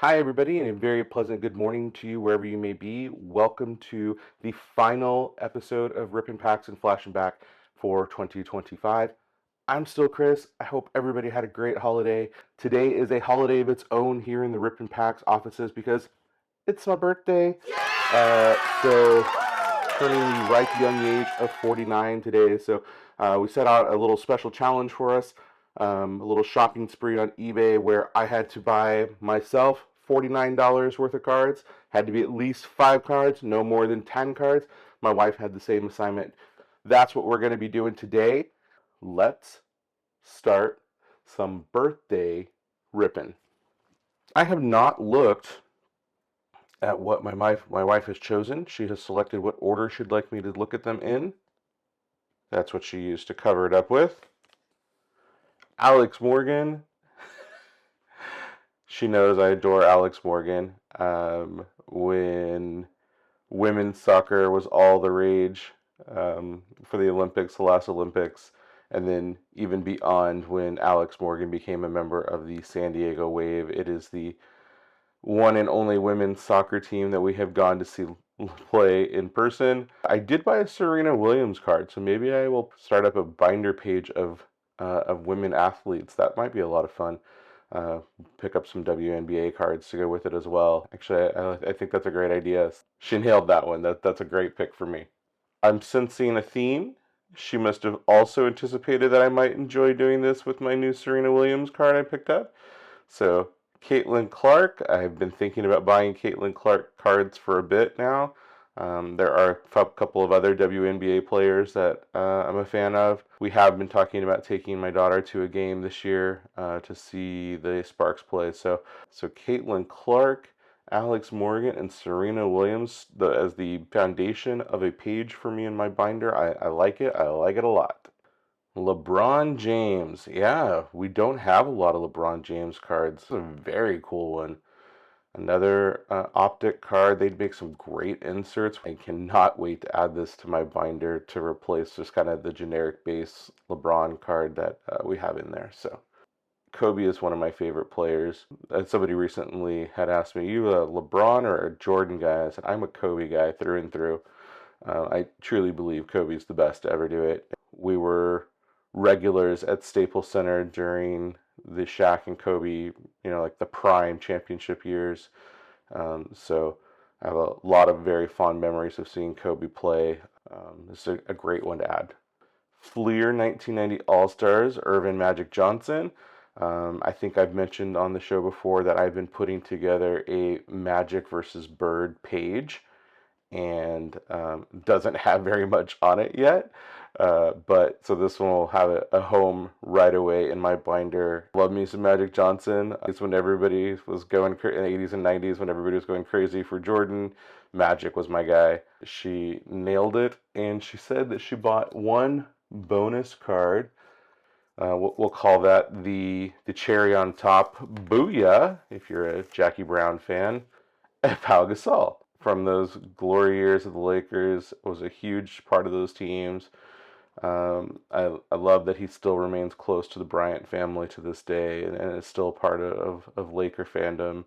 Hi, everybody, and a very pleasant good morning to you wherever you may be. Welcome to the final episode of Rippin' Packs and Flashing Back for 2025. I'm still Chris. I hope everybody had a great holiday. Today is a holiday of its own here in the Rippin' Packs offices because it's my birthday. So turning the ripe young age of 49 today. So we set out a little special challenge for us, a little shopping spree on eBay where I had to buy myself $49 worth of cards. Had to be at least 5 cards, no more than 10 cards. My wife had the same assignment. That's what we're going to be doing today. Let's start some birthday ripping. I have not looked at what my wife has chosen. She has selected what order she'd like me to look at them in. That's what she used to cover it up with. Alex Morgan. She knows I adore Alex Morgan. When women's soccer was all the rage for the Olympics, the last Olympics, and then even beyond when Alex Morgan became a member of the San Diego Wave, it is the one and only women's soccer team that we have gone to see play in person. I did buy a Serena Williams card, so maybe I will start up a binder page of women athletes. That might be a lot of fun. Uh, Pick up some WNBA cards to go with it as well. Actually, I think that's a great idea. She nailed that one. That's a great pick for me. I'm sensing a theme. She must have also anticipated that I might enjoy doing this with my new Serena Williams card I picked up. So Caitlin Clark, I've been thinking about buying Caitlin Clark cards for a bit now. There are a couple of other WNBA players that I'm a fan of. We have been talking about taking my daughter to a game this year to see the Sparks play. So Caitlin Clark, Alex Morgan, and Serena Williams as the foundation of a page for me in my binder. I like it. I like it a lot. LeBron James. Yeah, we don't have a lot of LeBron James cards. This is a very cool one. Another optic card. They'd make some great inserts. I cannot wait to add this to my binder to replace just kind of the generic base LeBron card that we have in there. So Kobe is one of my favorite players. Somebody recently had asked me, "You a LeBron or a Jordan guy?" I said, "I'm a Kobe guy through and through." I truly believe Kobe's the best to ever do it. We were regulars at Staples Center during the Shaq and Kobe, like the prime championship years. So I have a lot of very fond memories of seeing Kobe play. This is a great one to add. Fleer 1990 All Stars, Irvin Magic Johnson. I think I've mentioned on the show before that I've been putting together a Magic versus Bird page and doesn't have very much on it yet. But so this one will have a home right away in my binder. Love me some Magic Johnson. It's when everybody was going in the 80s and 90s when everybody was going crazy for Jordan. Magic was my guy. She nailed it, and she said that she bought one bonus card. We'll call that the cherry on top. Booyah! If you're a Jackie Brown fan, Pau Gasol from those glory years of the Lakers was a huge part of those teams. I love that he still remains close to the Bryant family to this day and is still part of Laker fandom.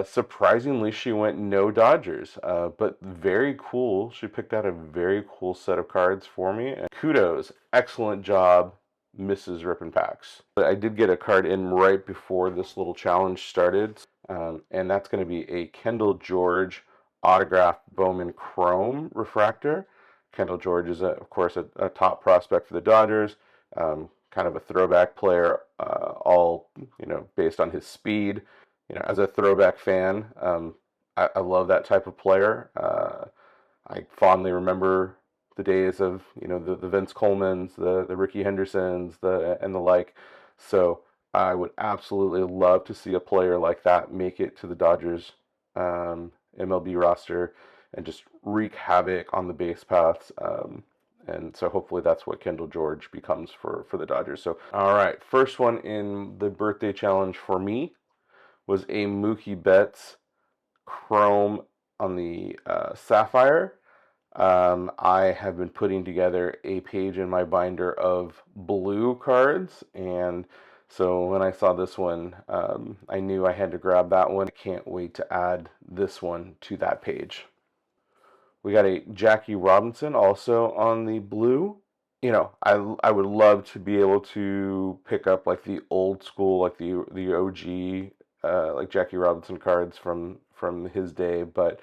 Surprisingly, she went no Dodgers, but very cool. She picked out a very cool set of cards for me. And kudos, excellent job, Mrs. Rippin' Packs. I did get a card in right before this little challenge started, and that's going to be a Kendall George autographed Bowman Chrome refractor. Kendall George is, of course, a top prospect for the Dodgers, kind of a throwback player, all based on his speed. As a throwback fan, I love that type of player. I fondly remember the days of the Vince Colemans, the Ricky Hendersons, and the like. So I would absolutely love to see a player like that make it to the Dodgers MLB roster and just wreak havoc on the base paths. And so hopefully that's what Kendall George becomes for the Dodgers. So all right, first one in the birthday challenge for me was a Mookie Betts Chrome on the Sapphire. I have been putting together a page in my binder of blue cards, and So when I saw this one, I knew I had to grab that one. I can't wait to add this one to that page. We got a Jackie Robinson also on the blue. You know, I would love to be able to pick up like the old school, like the OG, like Jackie Robinson cards from his day, but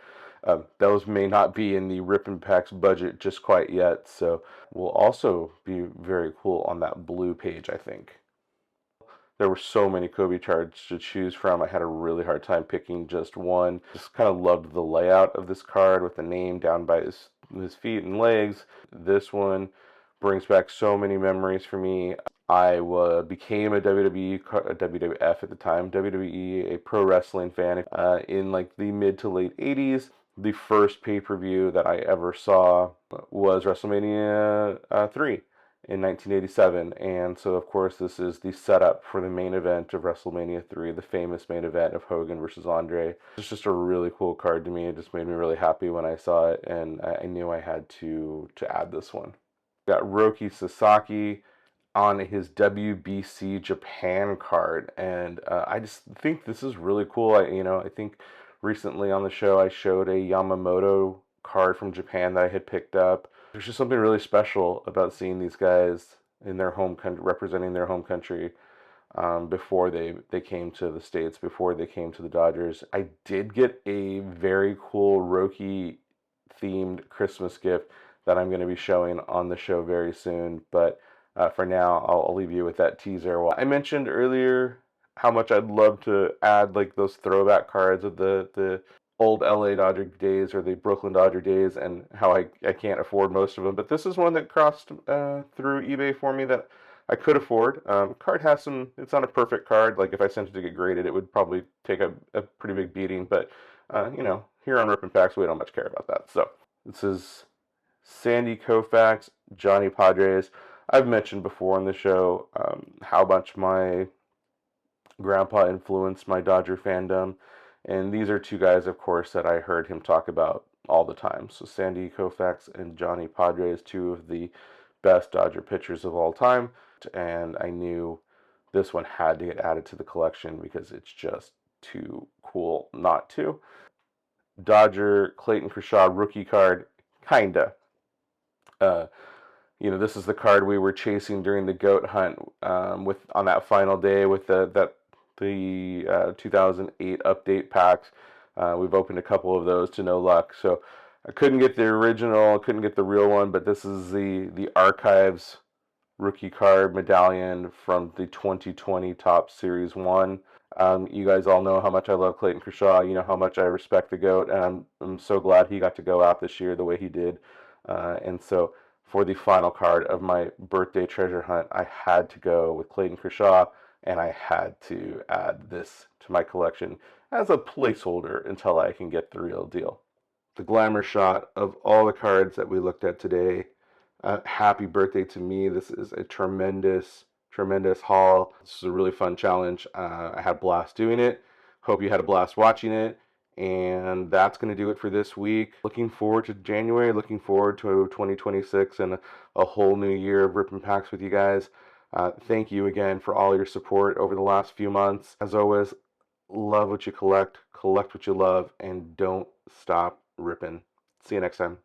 those may not be in the Rip and Packs budget just quite yet. So will also be very cool on that blue page, I think. There were so many Kobe cards to choose from. I had a really hard time picking just one. Just kind of loved the layout of this card with the name down by his feet and legs. This one brings back so many memories for me. I became a WWF at the time, WWE, a pro wrestling fan in like the mid to late 80s. The first pay-per-view that I ever saw was WrestleMania 3 in 1987, and so of course this is the setup for the main event of WrestleMania 3, the famous main event of Hogan versus Andre. It's just a really cool card to me. It just made me really happy when I saw it, and I knew I had to add this one. Got Roki Sasaki on his WBC Japan card, and I just think this is really cool. I think recently on the show I showed a Yamamoto card from Japan that I had picked up. There's just something really special about seeing these guys in their home country, representing their home country, before they came to the States, before they came to the Dodgers. I did get a very cool Roki themed Christmas gift that I'm going to be showing on the show very soon, but for now, I'll leave you with that teaser. Well, I mentioned earlier how much I'd love to add like those throwback cards of the old LA Dodger days or the Brooklyn Dodger days, and how I can't afford most of them. But this is one that crossed through eBay for me that I could afford. Card has it's not a perfect card. Like if I sent it to get graded, it would probably take a pretty big beating. But here on Rip and Packs, we don't much care about that. So this is Sandy Koufax, Johnny Padres. I've mentioned before on the show how much my grandpa influenced my Dodger fandom, and these are two guys, of course, that I heard him talk about all the time. So Sandy Koufax and Johnny Padres, two of the best Dodger pitchers of all time, and I knew this one had to get added to the collection because it's just too cool not to. Dodger Clayton Kershaw rookie card, kinda. This is the card we were chasing during the goat hunt with on that final day with the 2008 update packs. We've opened a couple of those to no luck, so I couldn't get the original, couldn't get the real one, but this is the Archives rookie card medallion from the 2020 Topps Series 1. You guys all know how much I love Clayton Kershaw. You know how much I respect the GOAT, and I'm so glad he got to go out this year the way he did. And so for the final card of my birthday treasure hunt, I had to go with Clayton Kershaw, and I had to add this to my collection as a placeholder until I can get the real deal. The glamour shot of all the cards that we looked at today. Happy birthday to me. This is a tremendous haul. This is a really fun challenge. I had a blast doing it. Hope you had a blast watching it. And that's going to do it for this week. Looking forward to January, looking forward to 2026 and a whole new year of Rip and Packs with you guys. Thank you again for all your support over the last few months. As always, love what you collect what you love, and don't stop ripping. See you next time.